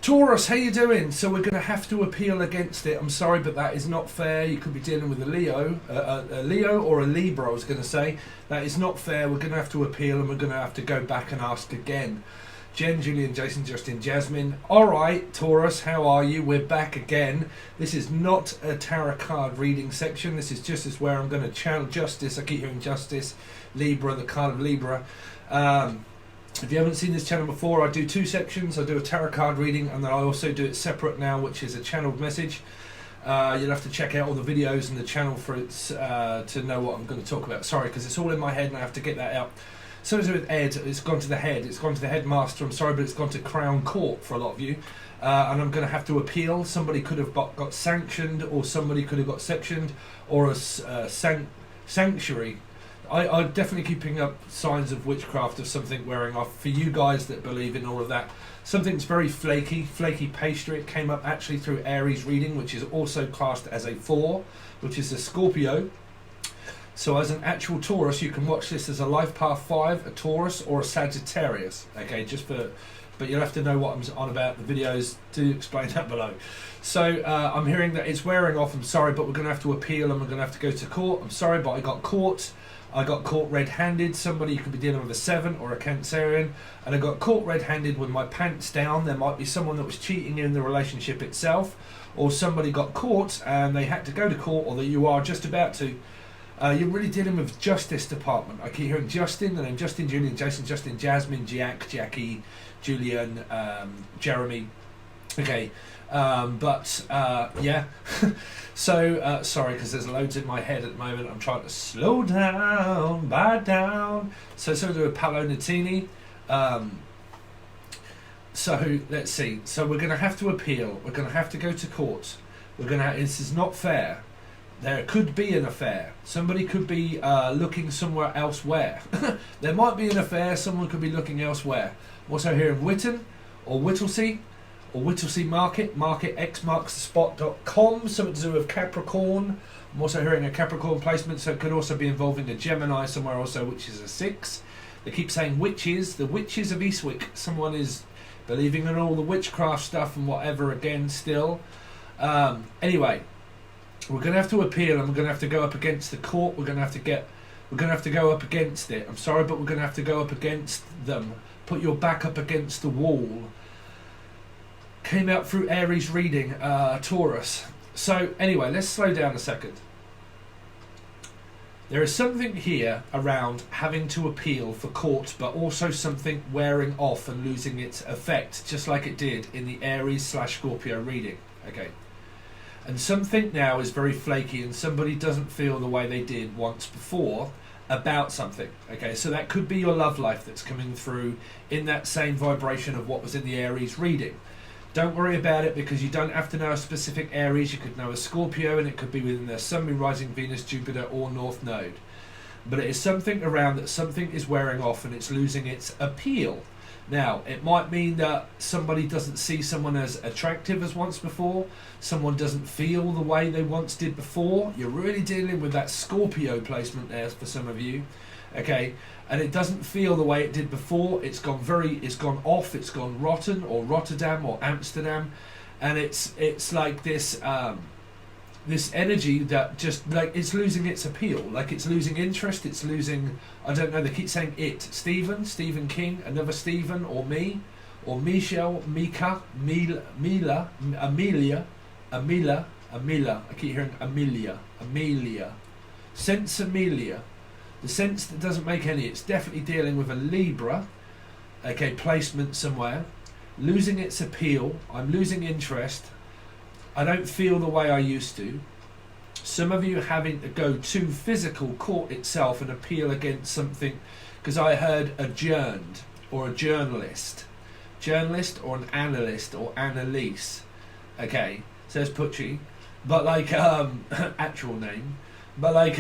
Taurus, how you doing? So we're going to have to appeal against it. I'm sorry, but that is not fair. You could be dealing with a Leo or a Libra, I was going to say. That is not fair. We're going to have to appeal, and we're going to have to go back and ask again. Jen, Julian, Jason, Justin, Jasmine. All right, Taurus, how are you? We're back again. This is not a tarot card reading section. This is just as where I'm going to channel justice. I keep hearing justice, Libra, the card of Libra. If you haven't seen this channel before, I do two sections. I do a tarot card reading, and then I also do it separate now, which is a channeled message. You'll have to check out all the videos and the channel for it to know what I'm going to talk about. Sorry, because it's all in my head and I have to get that out. So is it with Ed. It's gone to the head. It's gone to the headmaster. I'm sorry, but it's gone to Crown Court for a lot of you. And I'm going to have to appeal. Somebody could have got sanctioned, or somebody could have got sectioned, or a sanctuary. I'm definitely keeping up signs of witchcraft, of something wearing off. For you guys that believe in all of that, something's very flaky pastry. It came up actually through Aries reading, which is also classed as a 4, which is a Scorpio. So as an actual Taurus, you can watch this as a life path 5, a Taurus, or a Sagittarius. Okay, but you'll have to know what I'm on about. The videos do explain that below. So I'm hearing that it's wearing off. I'm sorry, but we're going to have to appeal, and we're going to have to go to court. I'm sorry, but I got caught. I got caught red-handed. Somebody could be dealing with a 7 or a Cancerian, and I got caught red-handed with my pants down. There might be someone that was cheating in the relationship itself, or somebody got caught and they had to go to court, or that you are just about to. You're really dealing with Justice Department. I keep hearing Justin, and then Justin, Julian, Jason, Justin, Jasmine, Jack, Jackie, Julian, Jeremy. Okay, yeah. So, sorry, because there's loads in my head at the moment. I'm trying to slow down, buy down. So do a Paolo Nutini. So, let's see. So we're going to have to appeal. We're going to have to go to court. This is not fair. There could be an affair. Somebody could be looking somewhere elsewhere. There might be an affair. Someone could be looking elsewhere. I'm also hearing Witten or Whittlesea or Whittlesea Market xmarksthespot.com, something to do with Capricorn. I'm also hearing a Capricorn placement, so it could also be involving a Gemini somewhere also, which is a 6. They keep saying witches, the witches of Eastwick. Someone is believing in all the witchcraft stuff and whatever again still. Anyway, we're going to have to appeal, and we're going to have to go up against the court. We're going to have to go up against it. I'm sorry, but we're going to have to go up against them. Put your back up against the wall. Came out through Aries reading, Taurus. So anyway, let's slow down a second. There is something here around having to appeal for court, but also something wearing off and losing its effect, just like it did in the Aries/Scorpio reading. Okay. And something now is very flaky, and somebody doesn't feel the way they did once before about something. Okay, so that could be your love life that's coming through in that same vibration of what was in the Aries reading. Don't worry about it, because you don't have to know a specific Aries. You could know a Scorpio, and it could be within their Sun, Moon, Rising, Venus, Jupiter, or North Node. But it is something around that something is wearing off and it's losing its appeal. Now, it might mean that somebody doesn't see someone as attractive as once before. Someone doesn't feel the way they once did before. You're really dealing with that Scorpio placement there for some of you. Okay, and it doesn't feel the way it did before. It's gone off, it's gone rotten, or Rotterdam, or Amsterdam, and it's like this this energy that just like it's losing its appeal, like it's losing interest, it's losing, I don't know, they keep saying it. Stephen King, another Stephen, or me, or Michelle, Mika, Mila, Amelia, I keep hearing Amelia, Sense Amelia. The sense that doesn't make any. It's definitely dealing with a Libra, okay, placement somewhere, losing its appeal. I'm losing interest. I don't feel the way I used to. Some of you having to go to physical court itself and appeal against something, because I heard adjourned, or a journalist or an analyst or Annalise. Okay, says Pucci, but like actual name, but like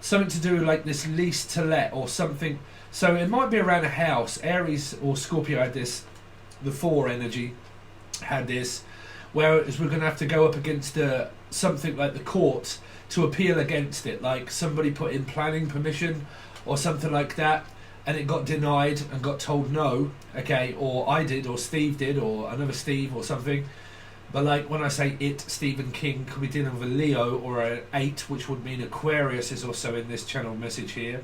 something to do with like this lease to let or something. So it might be around a house. Aries or Scorpio had this, the 4 energy had this, whereas we're going to have to go up against something like the court to appeal against it, like somebody put in planning permission or something like that, and it got denied and got told no, okay, or I did, or Steve did, or another Steve or something. But like when I say it, Stephen King could be dealing with a Leo or an 8, which would mean Aquarius is also in this channel message here.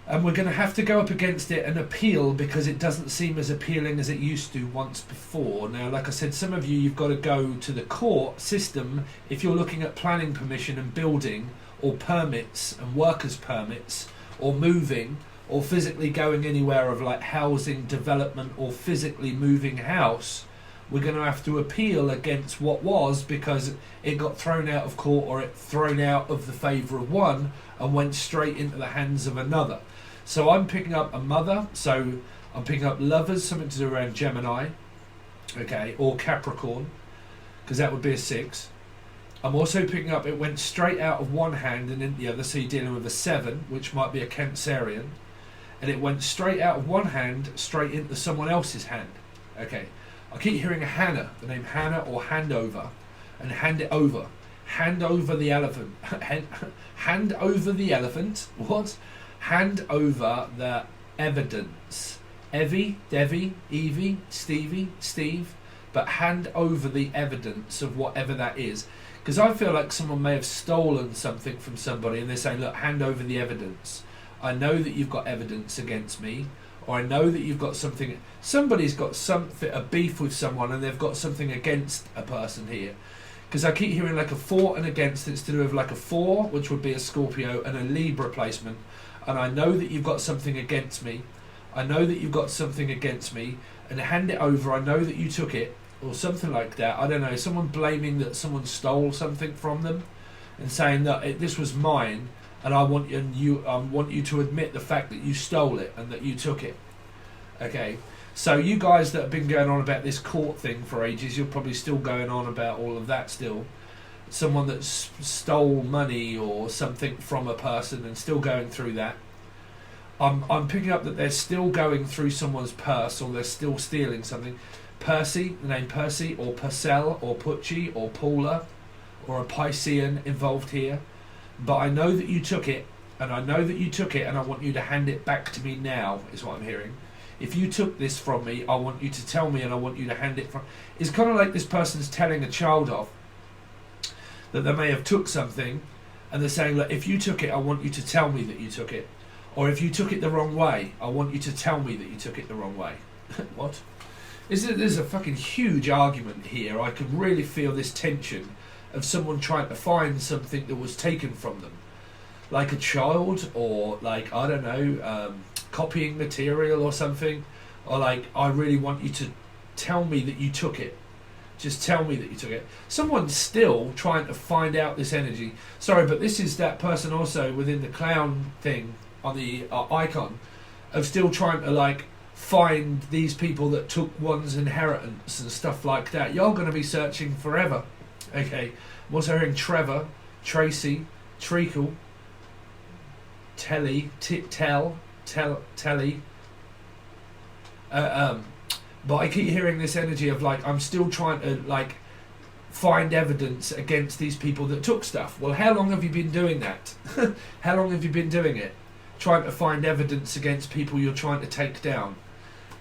And we're going to have to go up against it and appeal, because it doesn't seem as appealing as it used to once before. Now, like I said, some of you've got to go to the court system if you're looking at planning permission and building, or permits and workers' permits, or moving, or physically going anywhere of like housing development, or physically moving house. We're going to have to appeal against what was, because it got thrown out of court, or it thrown out of the favour of one and went straight into the hands of another. So I'm picking up a mother, so I'm picking up lovers, something to do around Gemini, okay, or Capricorn, because that would be a 6. I'm also picking up, it went straight out of one hand and into the other, so you're dealing with a 7, which might be a Cancerian, and it went straight out of one hand, straight into someone else's hand, okay. I keep hearing a Hannah, the name Hannah, or handover, and hand it over. Hand over the elephant. Hand over the elephant. What? Hand over the evidence. Evie, Devi, Evie, Stevie, Steve. But hand over the evidence of whatever that is. Because I feel like someone may have stolen something from somebody, and they're saying, look, hand over the evidence. I know that you've got evidence against me. Or I know that you've got something, somebody's got something, a beef with someone, and they've got something against a person here. Because I keep hearing like a for and against, it's to do with like a for, which would be a Scorpio, and a Libra placement. And I know that you've got something against me. I know that you've got something against me, and hand it over, I know that you took it, or something like that. I don't know, someone blaming that someone stole something from them, and saying that this was mine. And I want you to admit the fact that you stole it and that you took it. Okay, so you guys that have been going on about this court thing for ages, you're probably still going on about all of that still. Someone that stole money or something from a person and still going through that. I'm picking up that they're still going through someone's purse, or they're still stealing something. Percy, the name Percy, or Purcell, or Pucci, or Paula, or a Piscean involved here. But I know that you took it, and I know that you took it, and I want you to hand it back to me now, is what I'm hearing. If you took this from me, I want you to tell me, and I want you to hand it from... It's kind of like this person's telling a child off that they may have took something, and they're saying, look, if you took it, I want you to tell me that you took it. Or if you took it the wrong way, I want you to tell me that you took it the wrong way. What? There's a fucking huge argument here. I can really feel this tension of someone trying to find something that was taken from them, like a child, or like, I don't know, copying material or something, or like, I really want you to tell me that you took it. Just tell me that you took it. Someone's still trying to find out this energy. Sorry, but this is that person also within the clown thing on the icon, of still trying to like find these people that took one's inheritance and stuff like that. You're going to be searching forever. Okay, I'm also hearing Trevor, Tracy, Treacle, Telly, Telly. But I keep hearing this energy of like, I'm still trying to like find evidence against these people that took stuff. Well, how long have you been doing that? How long have you been doing it? Trying to find evidence against people you're trying to take down.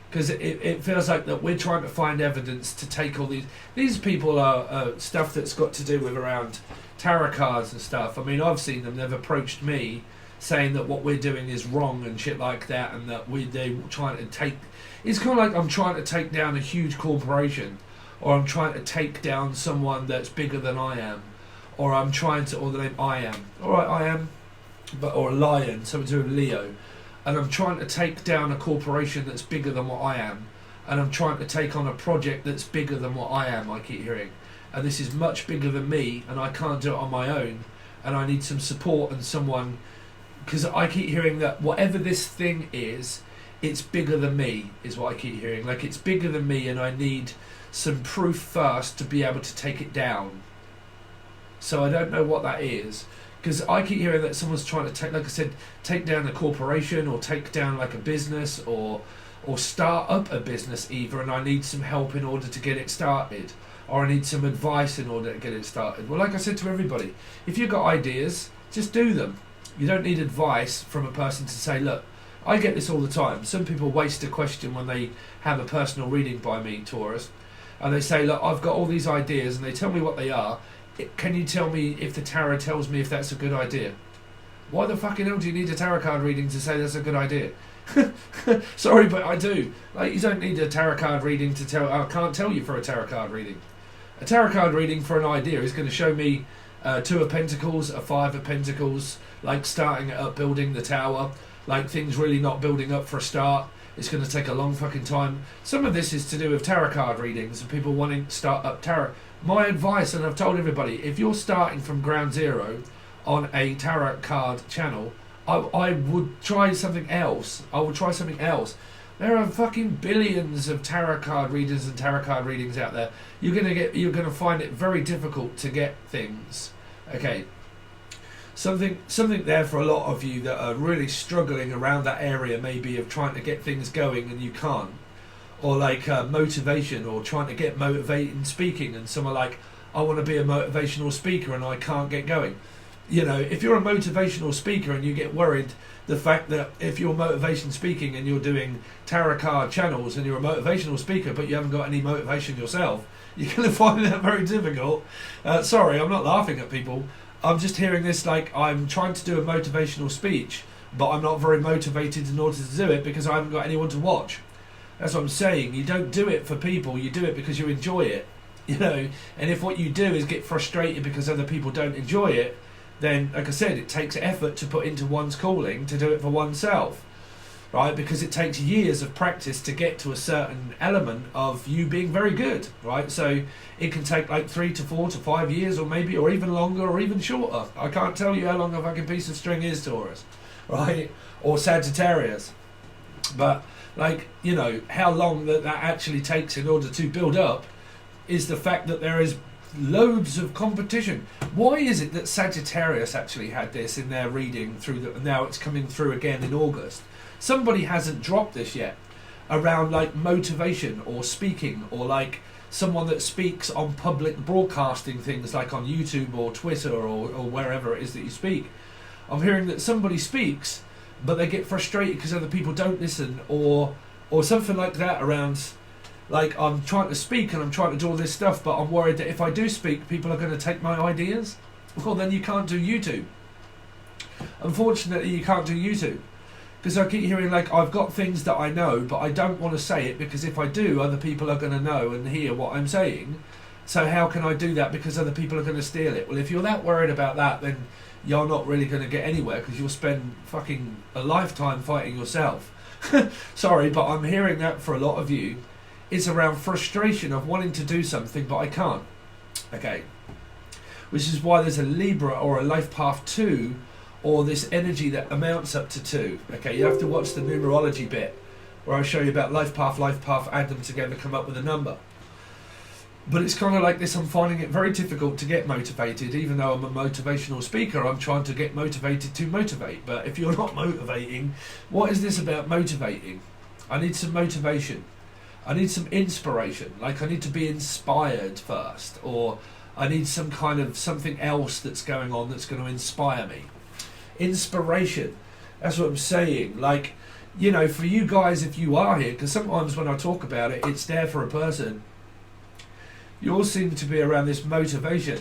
Because it feels like that we're trying to find evidence to take all these people are stuff that's got to do with around tarot cards and stuff. I mean, I've seen them, they've approached me saying that what we're doing is wrong and shit like that, and that they're trying to take, it's kind of like I'm trying to take down a huge corporation, or I'm trying to take down someone that's bigger than I am, or I'm trying to, or the name I am, alright I am, but, or a lion, something to do with Leo. And I'm trying to take down a corporation that's bigger than what I am. And I'm trying to take on a project that's bigger than what I am, I keep hearing. And this is much bigger than me, and I can't do it on my own. And I need some support and someone... Because I keep hearing that whatever this thing is, it's bigger than me, is what I keep hearing. Like, it's bigger than me, and I need some proof first to be able to take it down. So I don't know what that is. Because I keep hearing that someone's trying to take, like I said, take down a corporation, or take down like a business, or start up a business either, and I need some help in order to get it started, or I need some advice in order to get it started. Well, like I said to everybody, if you've got ideas, just do them. You don't need advice from a person to say, look, I get this all the time. Some people waste a question when they have a personal reading by me, Taurus, and they say, look, I've got all these ideas, and they tell me what they are. Can you tell me if the tarot tells me if that's a good idea? Why the fucking hell do you need a tarot card reading to say that's a good idea? Sorry, but I do. Like, you don't need a tarot card reading to tell. I can't tell you for a tarot card reading. A tarot card reading for an idea is going to show me Two of Pentacles, a Five of Pentacles, like starting up, building the tower, like things really not building up for a start. It's going to take a long fucking time. Some of this is to do with tarot card readings and people wanting to start up tarot. My advice, and I've told everybody, if you're starting from ground zero on a tarot card channel, I would try something else. I would try something else. There are fucking billions of tarot card readers and tarot card readings out there. You're gonna find it very difficult to get things. Okay. Something there for a lot of you that are really struggling around that area, maybe of trying to get things going and you can't, or like motivation, or trying to get motivated in speaking, and some are like, I want to be a motivational speaker and I can't get going. You know, if you're a motivational speaker and you get worried, the fact that if you're motivation speaking and you're doing tarot card channels and you're a motivational speaker but you haven't got any motivation yourself, you're going to find that very difficult. Sorry, I'm not laughing at people. I'm just hearing this like I'm trying to do a motivational speech, but I'm not very motivated in order to do it because I haven't got anyone to watch. That's what I'm saying. You don't do it for people, you do it because you enjoy it. You know, and if what you do is get frustrated because other people don't enjoy it, then, like I said, it takes effort to put into one's calling to do it for oneself, right? Because it takes years of practice to get to a certain element of you being very good, right? So it can take like 3 to 4 to 5 years, or maybe, or even longer, or even shorter. I can't tell you how long a fucking piece of string is, Taurus, right? Or Sagittarius. But, like, you know, how long that actually takes in order to build up is the fact that there is loads of competition. Why is it that Sagittarius actually had this in their reading through now it's coming through again in August? Somebody hasn't dropped this yet around like motivation or speaking, or like someone that speaks on public broadcasting things like on YouTube or Twitter or wherever it is that you speak. I'm hearing that somebody speaks but they get frustrated because other people don't listen, or something like that around. Like, I'm trying to speak and I'm trying to do all this stuff, but I'm worried that if I do speak, people are going to take my ideas. Well, then you can't do YouTube. Unfortunately, you can't do YouTube. Because I keep hearing, like, I've got things that I know, but I don't want to say it, because if I do, other people are going to know and hear what I'm saying. So how can I do that? Because other people are going to steal it. Well, if you're that worried about that, then you're not really going to get anywhere, because you'll spend fucking a lifetime fighting yourself. Sorry, but I'm hearing that for a lot of you. It's around frustration of wanting to do something, but I can't. Okay. Which is why there's a Libra or a life path 2, or this energy that amounts up to 2. Okay, you have to watch the numerology bit where I show you about life path, add them together, come up with a number. But it's kind of like this, I'm finding it very difficult to get motivated. Even though I'm a motivational speaker, I'm trying to get motivated to motivate. But if you're not motivating, what is this about motivating? I need some motivation. I need some inspiration, like I need to be inspired first, or I need some kind of something else that's going on that's going to inspire me. Inspiration, that's what I'm saying. Like, you know, for you guys, if you are here, because sometimes when I talk about it, it's there for a person. You all seem to be around this motivation.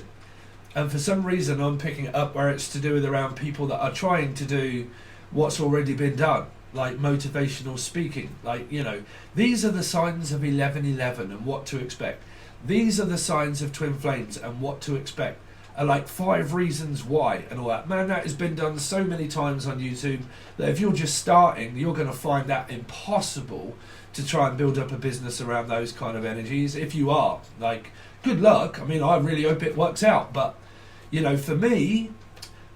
And for some reason, I'm picking it up where it's to do with around people that are trying to do what's already been done. Like motivational speaking, like, you know, these are the signs of 1111 and what to expect. These are the signs of twin flames and what to expect. Are like 5 reasons why and all that. Man, that has been done so many times on YouTube that if you're just starting, you're going to find that impossible to try and build up a business around those kind of energies. If you are, like, good luck. I mean, I really hope it works out. But, you know, for me,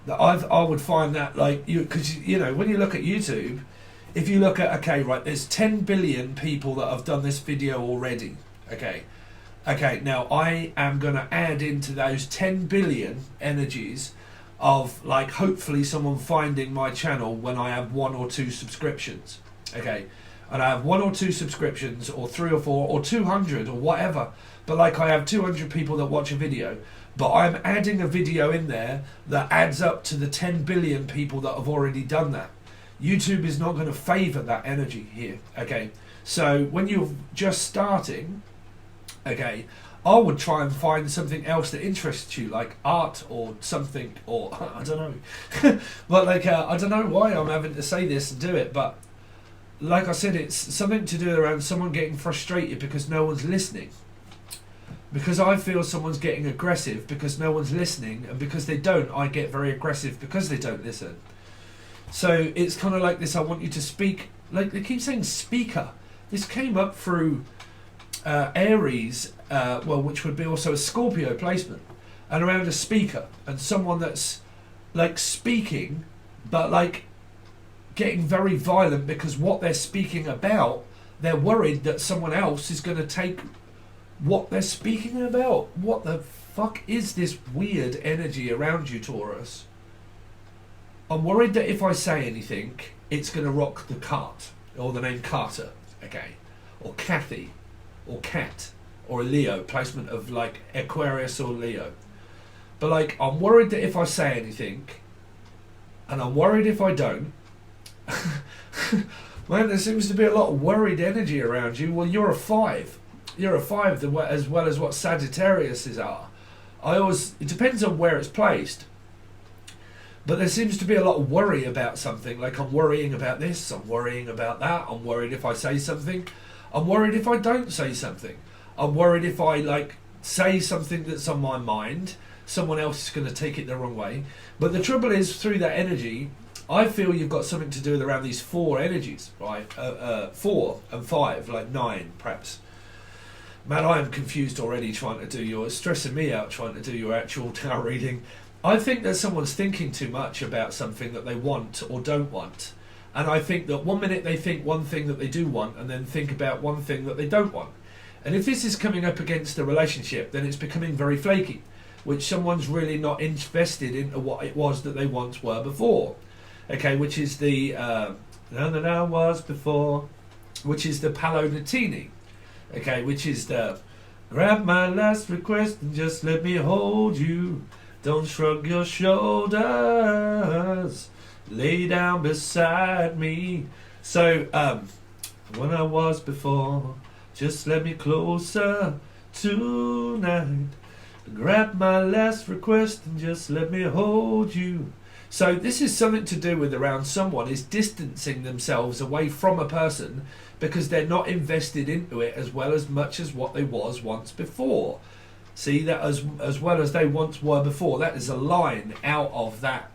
that I would find that, like, because, you know, when you look at YouTube, if you look at, okay, right, there's 10 billion people that have done this video already, okay, now I am going to add into those 10 billion energies of, like, hopefully someone finding my channel when I have 1 or 2 subscriptions, okay, and I have 1 or 2 subscriptions, or 3 or 4, or 200, or whatever, but like I have 200 people that watch a video, but I'm adding a video in there that adds up to the 10 billion people that have already done that. YouTube is not going to favour that energy here, okay? So when you're just starting, okay, I would try and find something else that interests you, like art or something, or I don't know. But like, I don't know why I'm having to say this and do it, but like I said, it's something to do around someone getting frustrated because no one's listening. Because I feel someone's getting aggressive because no one's listening, and because they don't, I get very aggressive because they don't listen. So it's kind of like this, I want you to speak, like they keep saying speaker. This came up through Aries, well, which would be also a Scorpio placement, and around a speaker, and someone that's like speaking, but like getting very violent because what they're speaking about, they're worried that someone else is going to take what they're speaking about. What the fuck is this weird energy around you, Taurus? I'm worried that if I say anything, it's going to rock the cart, or the name Carter, okay, or Kathy, or Cat, or a Leo, placement of like Aquarius or Leo. But like, I'm worried that if I say anything, and I'm worried if I don't, man, there seems to be a lot of worried energy around you. Well, you're a 5. You're a 5 as well as what Sagittariuses are. It depends on where it's placed. But there seems to be a lot of worry about something. Like, I'm worrying about this, I'm worrying about that, I'm worried if I say something, I'm worried if I don't say something. I'm worried if I like say something that's on my mind, someone else is going to take it the wrong way. But the trouble is, through that energy, I feel you've got something to do with around these 4 energies, right? 4 and 5, like 9 perhaps. Man, I am confused already trying to do it's stressing me out trying to do your actual tarot reading. I think that someone's thinking too much about something that they want or don't want. And I think that one minute they think one thing that they do want, and then think about one thing that they don't want. And if this is coming up against a relationship, then it's becoming very flaky, which someone's really not invested into what it was that they once were before. Okay, which is the that I was before, which is the Palonatini. Okay, which is the grab my last request and just let me hold you. Don't shrug your shoulders. Lay down beside me. So, when I was before, just let me closer tonight. Grab my last request and just let me hold you. So this is something to do with around someone is distancing themselves away from a person because they're not invested into it as well as much as what they was once before. See, that as well as they once were before. That is a line out of that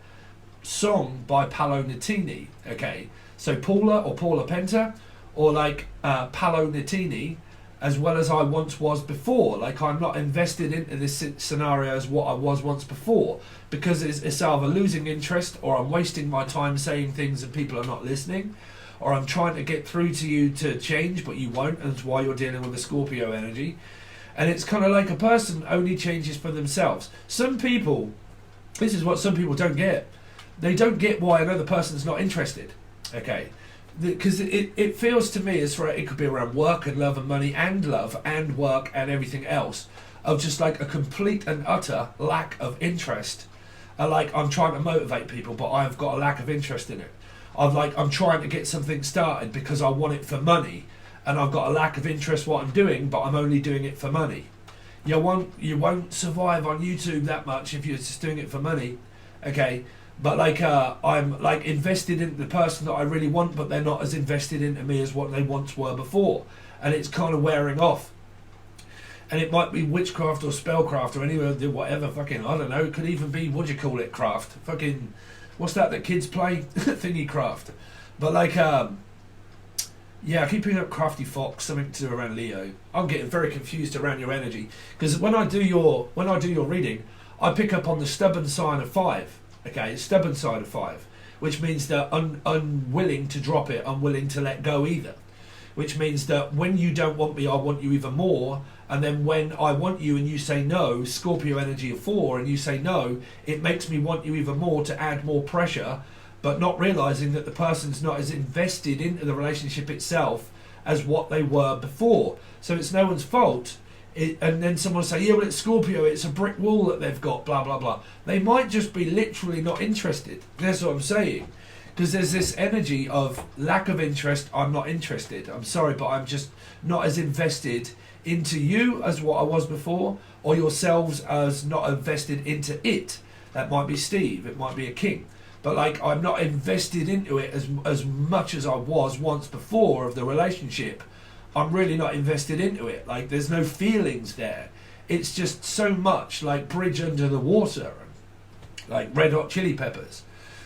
song by Palonatini. Okay, so Paula or Paula Penta, or like Palonatini, as well as I once was before. Like, I'm not invested into this scenario as what I was once before, because it's either losing interest, or I'm wasting my time saying things and people are not listening, or I'm trying to get through to you to change but you won't, and that's why you're dealing with the Scorpio energy. And it's kind of like a person only changes for themselves. Some people, this is what some people don't get. They don't get why another person's not interested. Okay, because it feels to me as for it could be around work and love and money and love and work and everything else, of just like a complete and utter lack of interest. Like, I'm trying to motivate people but I've got a lack of interest in it. I'm trying to get something started because I want it for money, and I've got a lack of interest what I'm doing, but I'm only doing it for money. You won't survive on YouTube that much if you're just doing it for money. Okay, but like I'm like invested in the person that I really want, but they're not as invested into me as what they once were before, and it's kind of wearing off. And it might be witchcraft or spellcraft or anywhere, whatever, fucking, I don't know, it could even be, what do you call it, craft, fucking, what's that kids play? Thingy craft. But like, yeah, I keep picking up Crafty Fox, something to do around Leo. I'm getting very confused around your energy, because when I do your reading, I pick up on the stubborn sign of 5. Okay, stubborn side of 5, which means that unwilling to drop it, unwilling to let go either. Which means that when you don't want me, I want you even more. And then when I want you and you say no, Scorpio energy of 4, and you say no, it makes me want you even more to add more pressure, but not realizing that the person's not as invested into the relationship itself as what they were before. So it's no one's fault. And then someone will say, yeah, well, it's Scorpio, it's a brick wall that they've got, blah, blah, blah. They might just be literally not interested. That's what I'm saying. Because there's this energy of lack of interest, I'm not interested. I'm sorry, but I'm just not as invested into you as what I was before, or yourselves as not invested into it. That might be Steve, it might be a king. But like, I'm not invested into it as much as I was once before of the relationship. I'm really not invested into it. Like, there's no feelings there. It's just so much like Bridge Under the Water, like Red Hot Chili Peppers.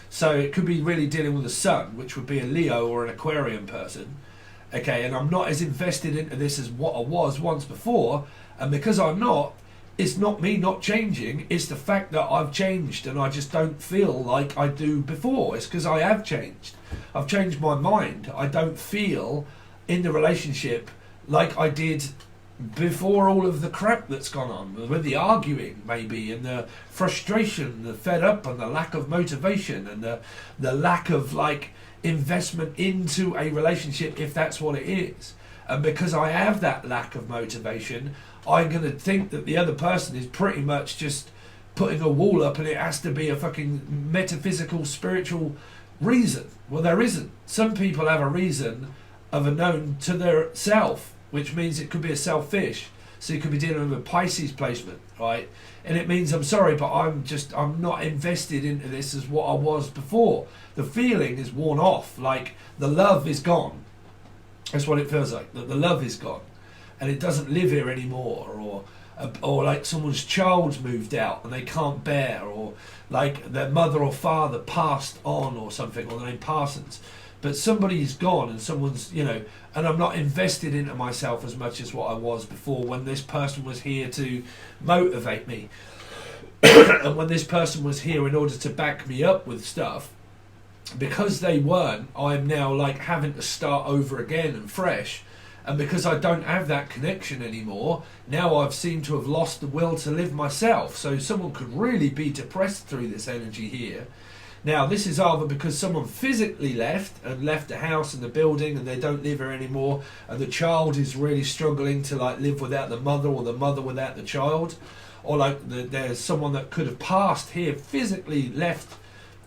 So it could be really dealing with the sun, which would be a Leo or an Aquarian person. Okay, and I'm not as invested into this as what I was once before. And because I'm not, it's not me not changing, it's the fact that I've changed and I just don't feel like I do before. It's because I have changed. I've changed my mind. I don't feel in the relationship like I did before all of the crap that's gone on, with the arguing maybe, and the frustration, the fed up, and the lack of motivation, and the lack of like investment into a relationship, if that's what it is. And because I have that lack of motivation, I'm going to think that the other person is pretty much just putting a wall up, and it has to be a fucking metaphysical, spiritual reason. Well, there isn't. Some people have a reason of a known to their self, which means it could be a selfish. So you could be dealing with a Pisces placement, right? And it means, I'm sorry, but I'm not invested into this as what I was before. The feeling is worn off, like the love is gone. That's what it feels like, that the love is gone. And it doesn't live here anymore, or like someone's child's moved out and they can't bear, or like their mother or father passed on or something, or their name Parsons. But somebody's gone and someone's, and I'm not invested into myself as much as what I was before when this person was here to motivate me. And when this person was here in order to back me up with stuff, because they weren't, I'm now like having to start over again and fresh. And because I don't have that connection anymore, now I've seemed to have lost the will to live myself. So someone could really be depressed through this energy here. Now, this is either because someone physically left the house and the building and they don't live here anymore, and the child is really struggling to like live without the mother, or the mother without the child, or like there's someone that could have passed here, physically left,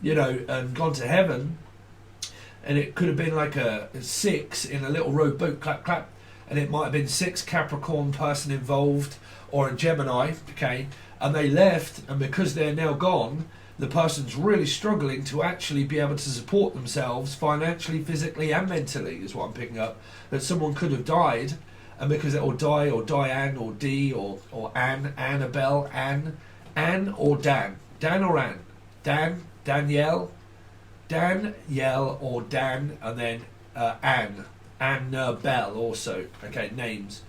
and gone to heaven, and it could have been like a 6 in a little rowboat, clap, clap, and it might have been 6 Capricorn person involved, or a Gemini, okay, and they left, and because they're now gone, the person's really struggling to actually be able to support themselves financially, physically, and mentally, is what I'm picking up. That someone could have died, and because or die, or Diane, or Dee, or Anne, Annabelle, Anne or Dan, Dan or Anne, Dan, Danielle, or Dan, and then Annabelle also. Okay, names,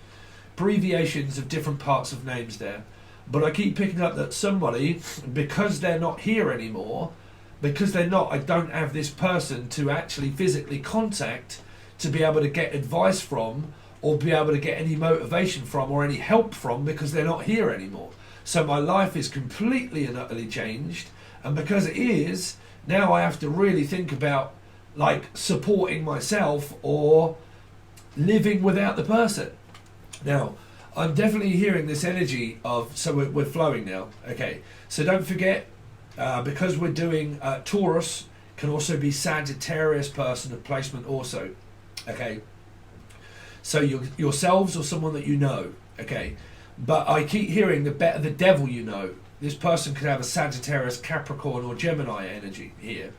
abbreviations of different parts of names there. But I keep picking up that somebody, because they're not here anymore, because they're not, I don't have this person to actually physically contact to be able to get advice from, or be able to get any motivation from, or any help from, because they're not here anymore. So my life is completely and utterly changed, and because it is, now I have to really think about like supporting myself or living without the person. Now, I'm definitely hearing this energy of, so we're flowing now. Okay, so don't forget, because we're doing Taurus, can also be Sagittarius person of placement also. Okay, so yourselves or someone that you know. Okay, but I keep hearing the better the devil you know. This person could have a Sagittarius, Capricorn, or Gemini energy here.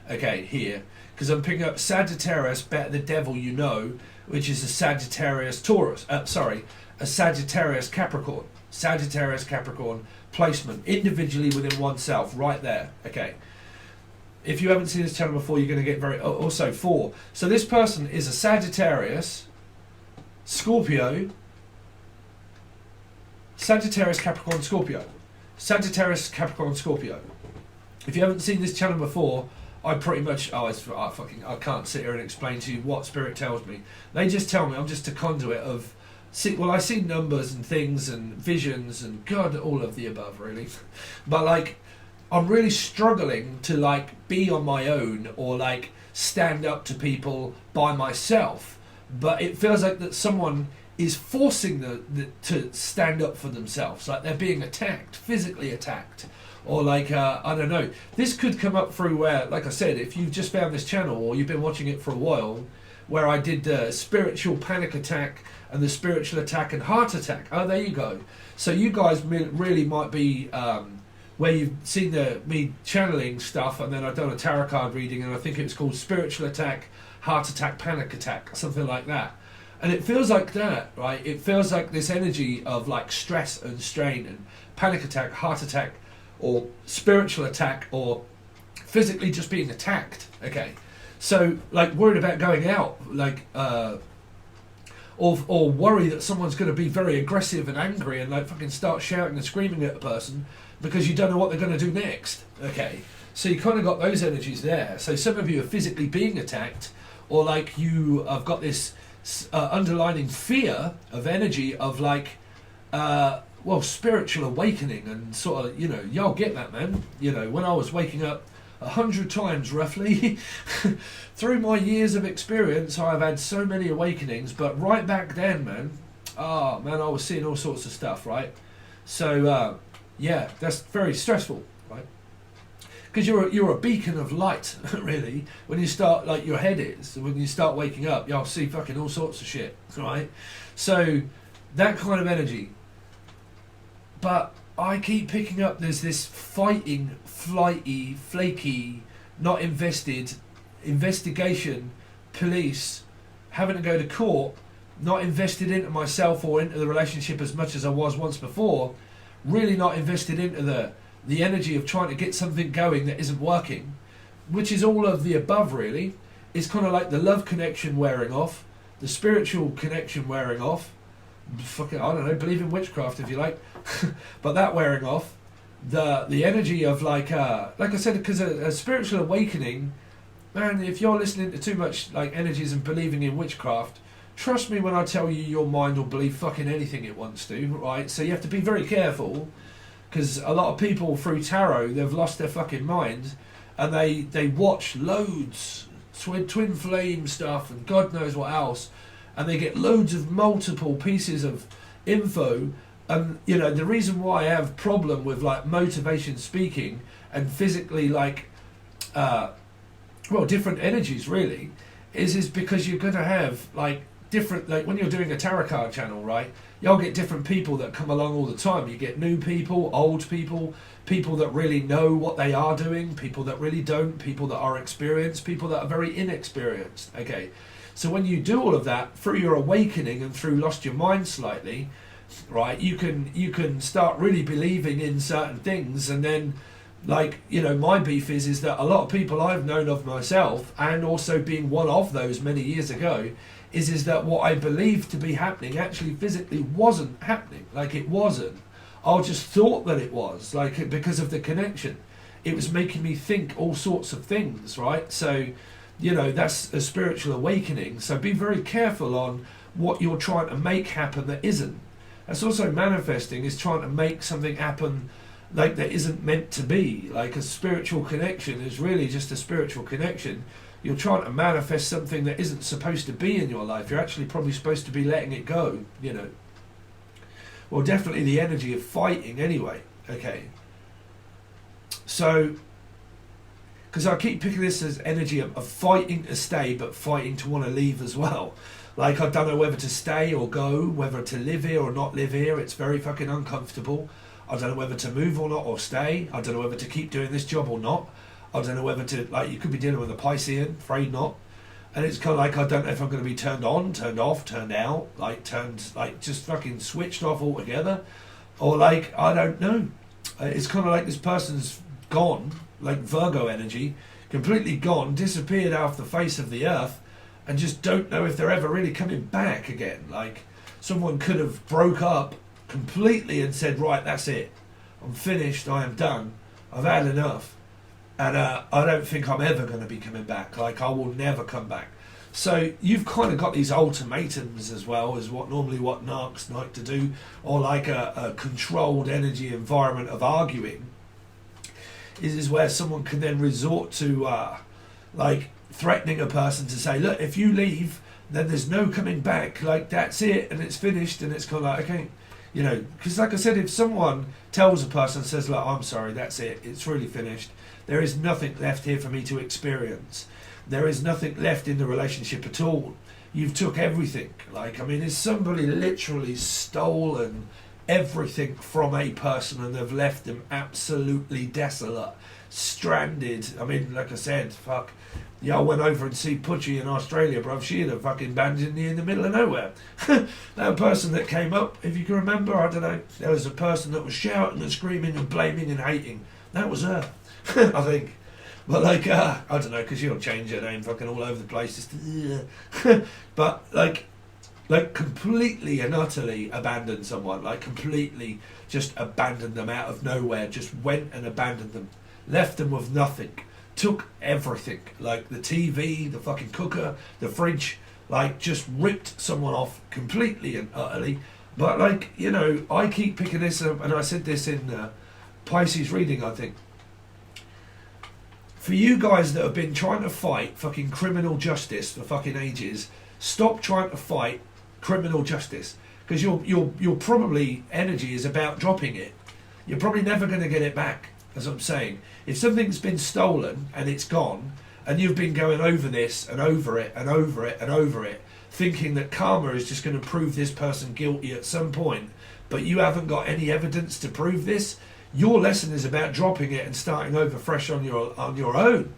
Okay, here. Because I'm picking up Sagittarius, better the devil you know, which is a Sagittarius Taurus. A Sagittarius Capricorn. Sagittarius Capricorn placement, individually within oneself, right there. Okay. If you haven't seen this channel before, you're going to get also 4. So this person is a Sagittarius, Scorpio, Sagittarius Capricorn Scorpio. Sagittarius Capricorn Scorpio. If you haven't seen this channel before, I pretty much I can't sit here and explain to you what spirit tells me. They just tell me I'm just a conduit of I see numbers and things and visions and God, all of the above really. But like I'm really struggling to like be on my own or like stand up to people by myself. But it feels like that someone is forcing them to stand up for themselves, like they're being attacked, physically attacked, or like I don't know. This could come up through where, like I said, if you've just found this channel or you've been watching it for a while, where I did the spiritual panic attack and the spiritual attack and heart attack. Oh, there you go. So you guys really might be where you've seen me channeling stuff, and then I've done a tarot card reading, and I think it was called spiritual attack, heart attack, panic attack, something like that. And it feels like that, right? It feels like this energy of like stress and strain and panic attack, heart attack, or spiritual attack, or physically just being attacked. Okay, so like worried about going out, like or worry that someone's going to be very aggressive and angry and like fucking start shouting and screaming at a person because you don't know what they're going to do next. Okay, so you kind of got those energies there. So some of you are physically being attacked, or like you have got this underlining fear of energy of like spiritual awakening, and sort of, you know, y'all get that, man. You know, when I was waking up 100 times roughly through my years of experience, I've had so many awakenings, but right back then, man, I was seeing all sorts of stuff, right? So yeah, that's very stressful, right? Because you're a beacon of light, really. When you start, like your head is, when you start waking up, you'll see fucking all sorts of shit, right? So that kind of energy. But I keep picking up there's this fighting, flighty, flaky, not invested, investigation, police, having to go to court, not invested into myself or into the relationship as much as I was once before, really not invested into the energy of trying to get something going that isn't working, which is all of the above really. It's kind of like the love connection wearing off, the spiritual connection wearing off, fucking, I don't know, believe in witchcraft if you like, but that wearing off, the energy of like I said, because a spiritual awakening, man, if you're listening to too much like energies and believing in witchcraft, trust me when I tell you your mind will believe fucking anything it wants to, right? So you have to be very careful, because a lot of people through tarot, they've lost their fucking minds, and they watch loads, twin flame stuff and God knows what else, and they get loads of multiple pieces of info. And you know, the reason why I have problem with like motivation speaking and physically like different energies really is because you're going to have like different, like when you're doing a tarot card channel, right, you'll get different people that come along all the time. You get new people, old people, people that really know what they are doing, people that really don't, people that are experienced, people that are very inexperienced. Okay, so when you do all of that through your awakening and through lost your mind slightly, right, you can start really believing in certain things. And then, like, you know, my beef is that a lot of people I've known of myself, and also being one of those many years ago, is that what I believed to be happening actually physically wasn't happening. Like, it wasn't. I just thought that it was, like, because of the connection. It was making me think all sorts of things, right? So, you know, that's a spiritual awakening. So be very careful on what you're trying to make happen that isn't. That's also manifesting, is trying to make something happen like that isn't meant to be. Like, a spiritual connection is really just a spiritual connection. You're trying to manifest something that isn't supposed to be in your life. You're actually probably supposed to be letting it go, you know. Well, definitely the energy of fighting anyway. Okay. So, because I keep picking this as energy of fighting to stay, but fighting to want to leave as well. Like, I don't know whether to stay or go, whether to live here or not live here. It's very fucking uncomfortable. I don't know whether to move or not, or stay. I don't know whether to keep doing this job or not. I don't know whether to, like, you could be dealing with a Piscean, afraid not. And it's kind of like, I don't know if I'm going to be turned on, turned off, turned out, like, just fucking switched off altogether. Or, like, I don't know. It's kind of like this person's gone, like Virgo energy, completely gone, disappeared off the face of the earth, and just don't know if they're ever really coming back again. Like, someone could have broke up completely and said, right, that's it. I'm finished, I am done. I've had enough. And I don't think I'm ever going to be coming back. Like, I will never come back. So you've kind of got these ultimatums as well, as what narcs like to do, or like a controlled energy environment of arguing, is where someone can then resort to like threatening a person to say, look, if you leave, then there's no coming back. Like, that's it, and it's finished, and it's kind of like, okay, you know, because like I said, if someone tells a person, says, like, I'm sorry, that's it, it's really finished, there is nothing left here for me to experience, there is nothing left in the relationship at all, you've took everything. Like, I mean, is somebody literally stolen everything from a person and they've left them absolutely desolate, stranded? I mean, like I said, fuck, yeah, I went over and see Pudgy in Australia, bruv. She had a fucking abandoned me in the middle of nowhere. That person that came up, if you can remember, I don't know, there was a person that was shouting and screaming and blaming and hating. That was her, I think. But like, I don't know, because she'll change her name fucking all over the place. Just, but like completely and utterly abandoned someone. Like, completely just abandoned them out of nowhere. Just went and abandoned them. Left them with nothing. Took everything, like the TV, the fucking cooker, the fridge, like just ripped someone off completely and utterly. But like, you know, I keep picking this up, and I said this in Pisces reading, I think. For you guys that have been trying to fight fucking criminal justice for fucking ages, stop trying to fight criminal justice, because you're probably, energy is about dropping it. You're probably never going to get it back. As I'm saying, if something's been stolen and it's gone, and you've been going over this and over it and over it and over it, thinking that karma is just going to prove this person guilty at some point, but you haven't got any evidence to prove this, your lesson is about dropping it and starting over fresh on your own,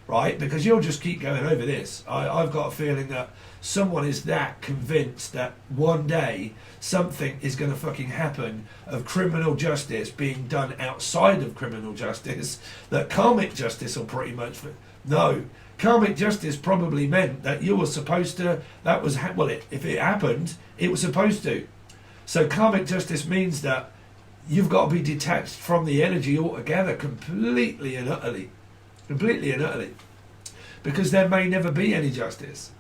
right? Because you'll just keep going over this. I've got a feeling that someone is that convinced that one day something is going to fucking happen of criminal justice being done outside of criminal justice, that karmic justice will pretty much... No, karmic justice probably meant that you were supposed to... That was... Well, if it happened, it was supposed to. So karmic justice means that you've got to be detached from the energy altogether, completely and utterly. Completely and utterly. Because there may never be any justice.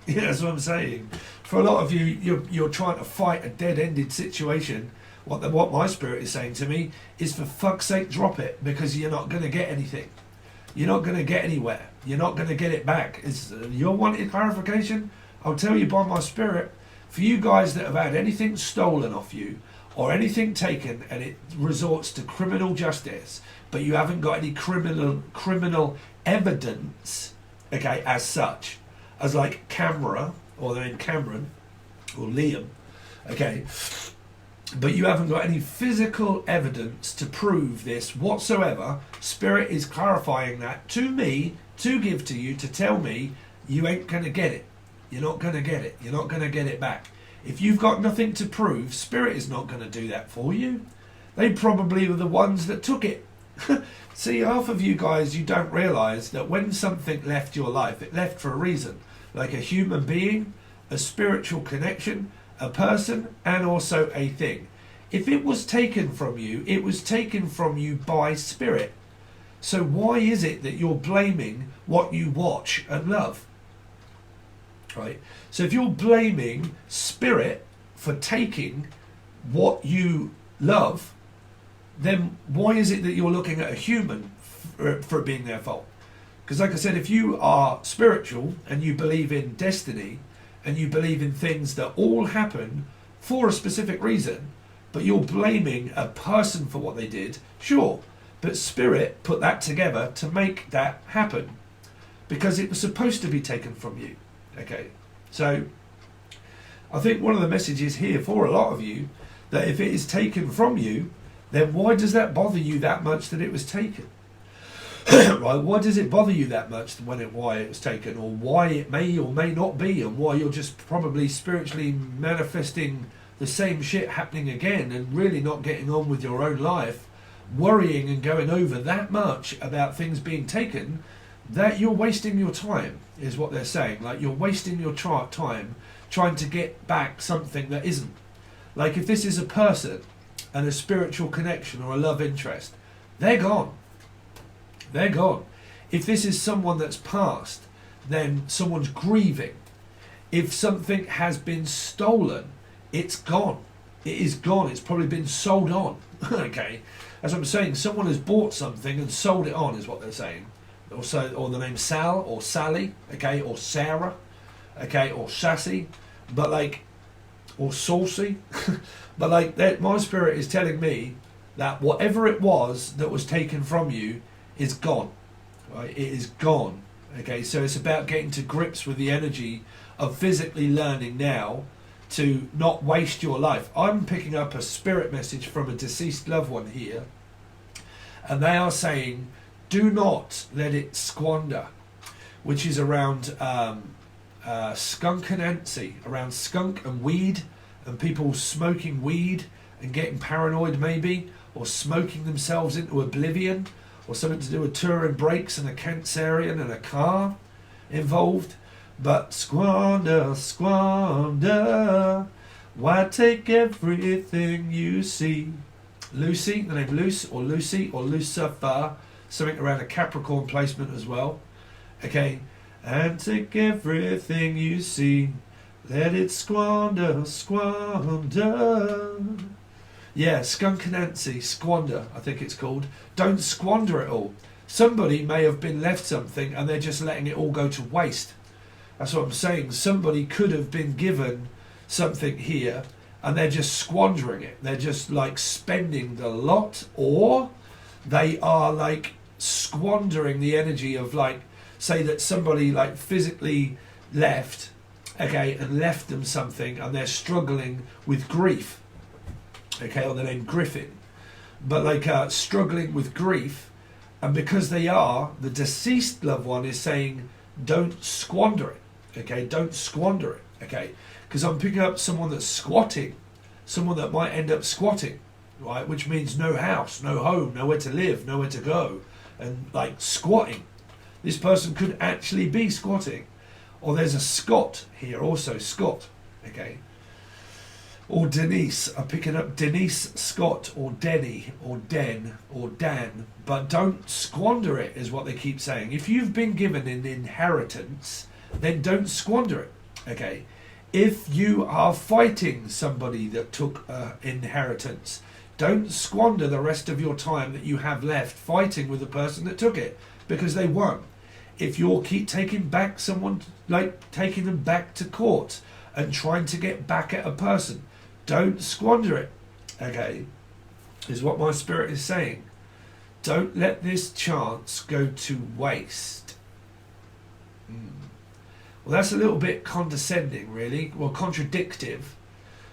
Yeah, that's what I'm saying. For a lot of you, you're trying to fight a dead-ended situation. What my spirit is saying to me is, for fuck's sake, drop it, because you're not going to get anything. You're not going to get anywhere. You're not going to get it back. You're wanting clarification? I'll tell you by my spirit, for you guys that have had anything stolen off you or anything taken and it resorts to criminal justice, but you haven't got any criminal evidence, okay, as such, as like camera, or the name Cameron, or Liam, okay, but you haven't got any physical evidence to prove this whatsoever, Spirit is clarifying that to me, to give to you, to tell me you ain't going to get it. You're not going to get it. You're not going to get it back. If you've got nothing to prove, Spirit is not going to do that for you. They probably were the ones that took it. See, half of you guys, you don't realise that when something left your life, it left for a reason. Like a human being, a spiritual connection, a person, and also a thing. If it was taken from you, it was taken from you by Spirit. So why is it that you're blaming what you watch and love? Right? So if you're blaming Spirit for taking what you love, then why is it that you're looking at a human for it being their fault? Because like I said, if you are spiritual and you believe in destiny and you believe in things that all happen for a specific reason, but you're blaming a person for what they did, sure, but Spirit put that together to make that happen because it was supposed to be taken from you. Okay, so I think one of the messages here for a lot of you, that if it is taken from you, then why does that bother you that much that it was taken? Right? Why does it bother you that much why it was taken, or why it may or may not be, and why you're just probably spiritually manifesting the same shit happening again and really not getting on with your own life, worrying and going over that much about things being taken, that you're wasting your time, is what they're saying. Like, you're wasting your time trying to get back something that isn't. Like, if this is a person and a spiritual connection or a love interest, they're gone. They're gone. If this is someone that's passed, then someone's grieving. If something has been stolen, it's gone. It is gone. It's probably been sold on. Okay, as I'm saying, someone has bought something and sold it on, is what they're saying. Also, or the name Sal or Sally, okay, or Sarah, okay, or sassy, but like, or saucy, but like that, my spirit is telling me that whatever it was that was taken from you is gone, right? It is gone. Okay, so it's about getting to grips with the energy of physically learning now to not waste your life. I'm picking up a spirit message from a deceased loved one here, and they are saying, do not let it squander, which is around skunk and antsy, around skunk and weed, and people smoking weed and getting paranoid maybe, or smoking themselves into oblivion, or something to do with touring brakes and a Cancerian and a car involved. But squander, squander, why take everything you see? Lucy, the name Luce or Lucy or Lucifer, something around a Capricorn placement as well. Okay, and take everything you see, let it squander, squander. Yeah, skunk and antsy, squander, I think it's called. Don't squander it all. Somebody may have been left something and they're just letting it all go to waste. That's what I'm saying. Somebody could have been given something here and they're just squandering it. They're just like spending the lot, or they are like squandering the energy of, like, say that somebody like physically left, okay, and left them something and they're struggling with grief. Okay, or the name Griffin, but like struggling with grief, and because they are, the deceased loved one is saying, don't squander it, okay, don't squander it, okay, because I'm picking up someone that's squatting, someone that might end up squatting, right, which means no house, no home, nowhere to live, nowhere to go, and like squatting. This person could actually be squatting, or there's a Scott here also, Scott, okay. Or Denise, I'm picking up Denise Scott, or Denny, or Den, or Dan. But don't squander it, is what they keep saying. If you've been given an inheritance, then don't squander it, okay? If you are fighting somebody that took inheritance, don't squander the rest of your time that you have left fighting with the person that took it, because they won. If you'll keep taking back someone, like taking them back to court and trying to get back at a person, don't squander it, okay, is what my spirit is saying. Don't let this chance go to waste. Well, that's a little bit condescending, really, well, contradictive,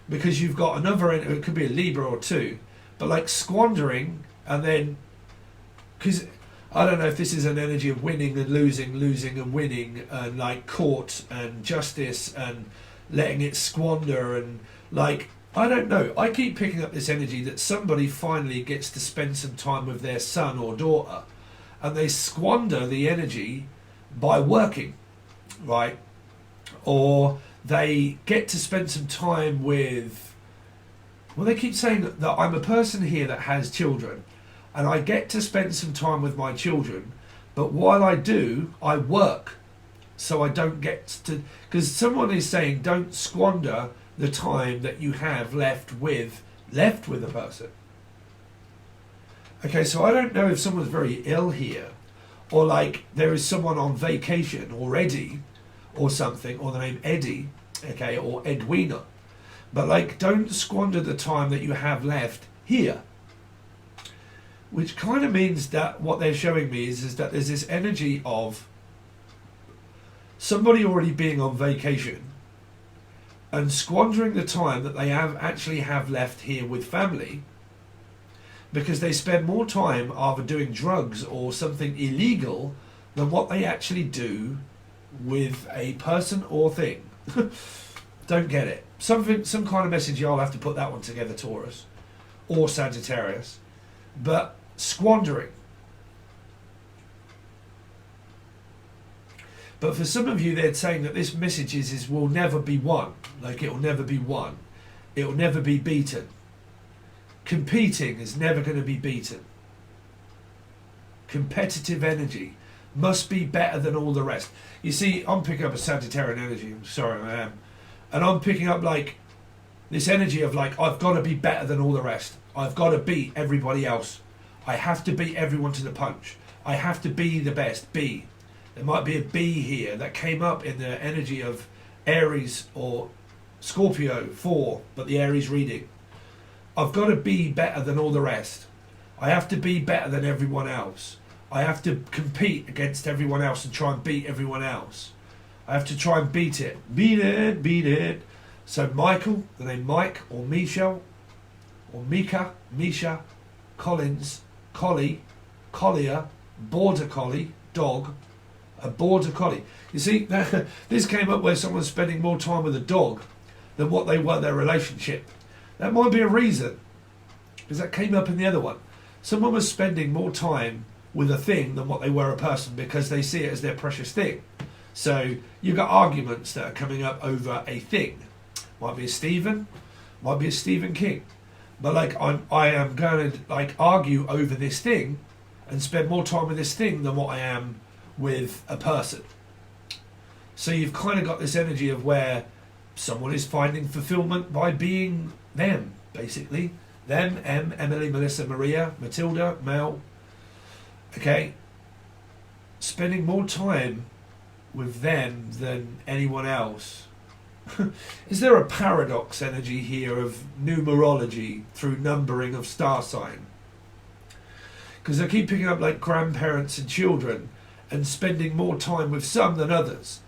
because you've got another, it could be a Libra or two, but like squandering, and then, because I don't know if this is an energy of winning and losing, losing and winning, and like court and justice and letting it squander, and like, I don't know. I keep picking up this energy that somebody finally gets to spend some time with their son or daughter, and they squander the energy by working, right? Or they get to spend some time with, well, they keep saying that I'm a person here that has children, and I get to spend some time with my children, but while I do, I work, so I don't get to, because someone is saying don't squander the time that you have left with a person. Okay, so I don't know if someone's very ill here, or like there is someone on vacation already, or something, or the name Eddie, okay, or Edwina, but like don't squander the time that you have left here. Which kind of means that what they're showing me is that there's this energy of somebody already being on vacation and squandering the time that they actually have left here with family, because they spend more time either doing drugs or something illegal than what they actually do with a person or thing. Don't get it. Some kind of message, y'all have to put that one together, Taurus or Sagittarius. But squandering. But for some of you, they're saying that this message is will never be won. Like it will never be won. It will never be beaten. Competing is never going to be beaten. Competitive energy must be better than all the rest. You see, I'm picking up a Sagittarian energy. I'm sorry, I am. And I'm picking up like this energy of like, I've got to be better than all the rest. I've got to beat everybody else. I have to beat everyone to the punch. I have to be the best. Be. There might be a bee here that came up in the energy of Aries or Scorpio 4, but the Aries reading. I've got to be better than all the rest. I have to be better than everyone else. I have to compete against everyone else and try and beat everyone else. I have to try and beat it. Beat it, beat it. So Michael, the name Mike, or Michelle, or Mika, Misha, Collins, Collie, Collier, Border Collie, dog, a Border Collie. You see, this came up where someone's spending more time with a dog than what they were their relationship. That might be a reason, because that came up in the other one. Someone was spending more time with a thing than what they were a person because they see it as their precious thing. So you've got arguments that are coming up over a thing. Might be a Stephen, might be a Stephen King. But like I am going to like argue over this thing and spend more time with this thing than what I am with a person. So you've kind of got this energy of where someone is finding fulfillment by being them, basically. Them, Emily, Melissa, Maria, Matilda, Mel. Okay. Spending more time with them than anyone else. Is there a paradox energy here of numerology through numbering of star sign? Because I keep picking up like grandparents and children and spending more time with some than others,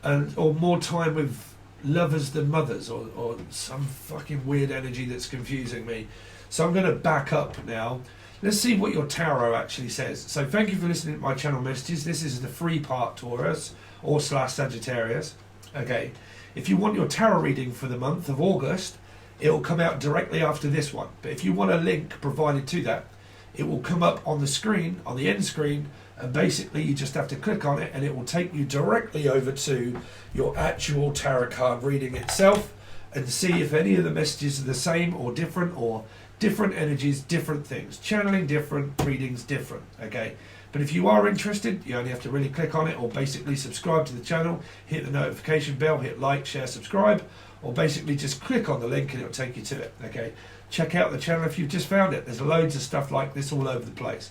and or more time with lovers than mothers, or some fucking weird energy that's confusing me. So I'm going to back up now. Let's see what your tarot actually says. So thank you for listening to my channel messages. This is the free part Taurus or / Sagittarius. Okay, if you want your tarot reading for the month of August, it will come out directly after this one. But if you want a link provided to that, it will come up on the screen, on the end screen, and basically you just have to click on it and it will take you directly over to your actual tarot card reading itself and see if any of the messages are the same or different energies, different things. Channeling different, readings different, okay? But if you are interested, you only have to really click on it or basically subscribe to the channel, hit the notification bell, hit like, share, subscribe, or basically just click on the link and it'll take you to it, okay? Check out the channel if you've just found it. There's loads of stuff like this all over the place.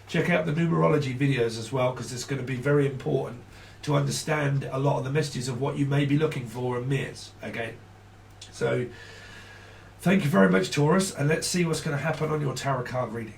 Check out the numerology videos as well, because it's going to be very important to understand a lot of the messages of what you may be looking for and miss, okay? So, thank you very much, Taurus, and let's see what's going to happen on your tarot card reading.